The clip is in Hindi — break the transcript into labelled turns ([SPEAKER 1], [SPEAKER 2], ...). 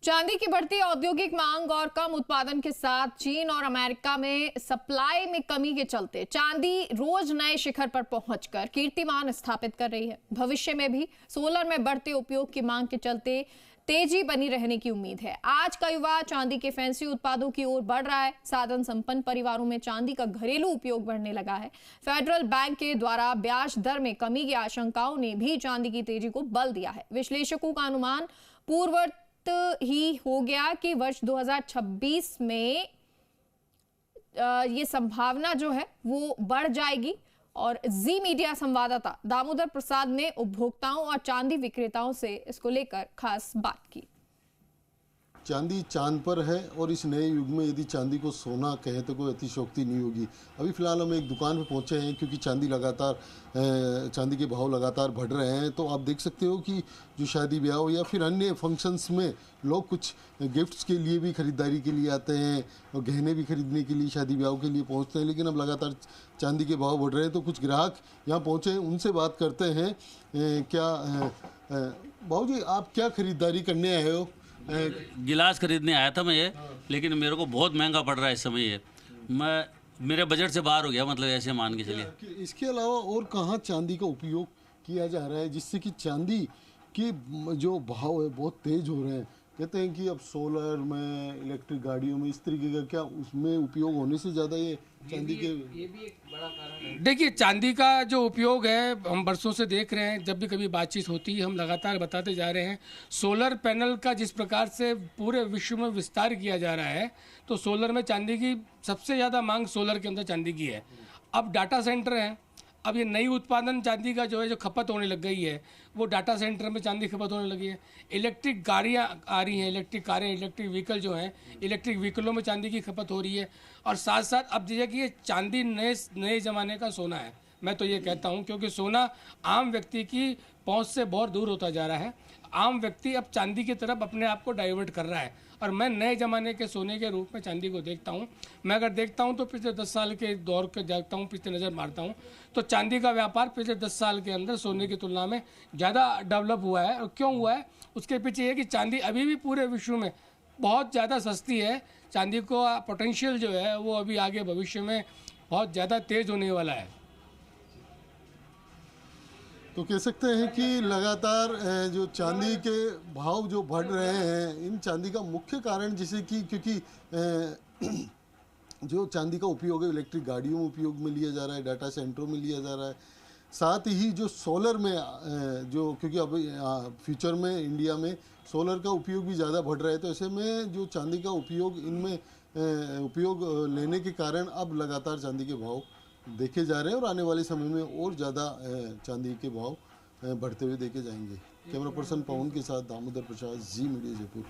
[SPEAKER 1] चांदी की बढ़ती औद्योगिक मांग और कम उत्पादन के साथ चीन और अमेरिका में सप्लाई में कमी के चलते चांदी रोज नए शिखर पर पहुंचकर कीर्तिमान स्थापित कर रही है। भविष्य में भी सोलर में बढ़ते उपयोग की मांग के चलते तेजी बनी रहने की उम्मीद है। आज का युवा चांदी के फैंसी उत्पादों की ओर बढ़ रहा है। साधन संपन्न परिवारों में चांदी का घरेलू उपयोग बढ़ने लगा है। फेडरल बैंक के द्वारा ब्याज दर में कमी की आशंकाओं ने भी चांदी की तेजी को बल दिया है। विश्लेषकों का अनुमान पूर्ववत ही हो गया कि वर्ष 2026 में ये संभावना जो है वो बढ़ जाएगी। और जी मीडिया संवाददाता दामोदर प्रसाद ने उपभोक्ताओं और चांदी विक्रेताओं से इसको लेकर खास बात की।
[SPEAKER 2] चांदी चांद पर है और इस नए युग में यदि चांदी को सोना कहे तो कोई अतिशयोक्ति नहीं होगी। अभी फ़िलहाल हम एक दुकान पे पहुंचे हैं क्योंकि चांदी के भाव लगातार बढ़ रहे हैं। तो आप देख सकते हो कि जो शादी ब्याह हो या फिर अन्य फंक्शंस में लोग कुछ गिफ्ट्स के लिए भी ख़रीदारी के लिए आते हैं और गहने भी खरीदने के लिए शादी ब्याह के लिए पहुँचते हैं। लेकिन अब लगातार चांदी के भाव बढ़ रहे हैं तो कुछ ग्राहक यहाँ पहुँचे हैं, उनसे बात करते हैं। भाऊ जी, आप क्या खरीदारी करने आए हो?
[SPEAKER 3] गिलास खरीदने आया था मैं ये, लेकिन मेरे को बहुत महंगा पड़ रहा है इस समय। ये मैं मेरे बजट से बाहर हो गया, मतलब ऐसे मान के चलिए।
[SPEAKER 2] इसके अलावा और कहाँ चांदी का उपयोग किया जा रहा है जिससे कि चांदी की जो भाव है बहुत तेज हो रहे हैं? कहते हैं कि अब सोलर में, इलेक्ट्रिक गाड़ियों में इस तरीके का क्या उसमें उपयोग होने से ज़्यादा ये चांदी के
[SPEAKER 4] ये भी एक बड़ा कारण है। देखिए, चांदी का जो उपयोग है हम वर्षों से देख रहे हैं। जब भी कभी बातचीत होती है हम लगातार बताते जा रहे हैं। सोलर पैनल का जिस प्रकार से पूरे विश्व में विस्तार किया जा रहा है, तो सोलर में चांदी की सबसे ज़्यादा मांग सोलर के अंदर चांदी की है। अब डाटा सेंटर हैं, अब ये नई उत्पादन चांदी का जो है जो खपत होने लग गई है, वो डाटा सेंटर में चांदी खपत होने लगी है। इलेक्ट्रिक गाड़ियाँ आ रही हैं, इलेक्ट्रिक कारें, इलेक्ट्रिक व्हीकल जो हैं, इलेक्ट्रिक व्हीकलों में चांदी की खपत हो रही है। और साथ साथ अब जैसे कि ये चांदी नए ज़माने का सोना है, मैं तो ये कहता हूँ, क्योंकि सोना आम व्यक्ति की पहुँच से बहुत दूर होता जा रहा है। आम व्यक्ति अब चांदी की तरफ अपने आप को डाइवर्ट कर रहा है और मैं नए ज़माने के सोने के रूप में चांदी को देखता हूँ। मैं अगर देखता हूँ तो पिछले 10 साल के दौर के देखता हूँ, पिछले नज़र मारता हूँ तो चांदी का व्यापार पिछले 10 साल के अंदर सोने की तुलना में ज़्यादा डेवलप हुआ है। और क्यों हुआ है उसके पीछे ये कि चांदी अभी भी पूरे विश्व में बहुत ज़्यादा सस्ती है। चांदी को पोटेंशियल जो है वो अभी आगे भविष्य में बहुत ज़्यादा तेज़ होने वाला है।
[SPEAKER 2] तो कह सकते हैं कि लगातार जो चांदी के भाव जो बढ़ रहे हैं, इन चांदी का मुख्य कारण जैसे कि क्योंकि जो चांदी का उपयोग है इलेक्ट्रिक गाड़ियों में उपयोग में लिया जा रहा है, डाटा सेंटरों में लिया जा रहा है। साथ ही जो सोलर में जो क्योंकि अब फ्यूचर में इंडिया में सोलर का उपयोग भी ज़्यादा बढ़ रहा है, तो ऐसे में जो चांदी का उपयोग इनमें उपयोग लेने के कारण अब लगातार चांदी के भाव देखे जा रहे हैं और आने वाले समय में और ज़्यादा चांदी के भाव बढ़ते हुए देखे जाएंगे। कैमरा पर्सन पवन के साथ दामोदर प्रसाद, जी मीडिया जयपुर।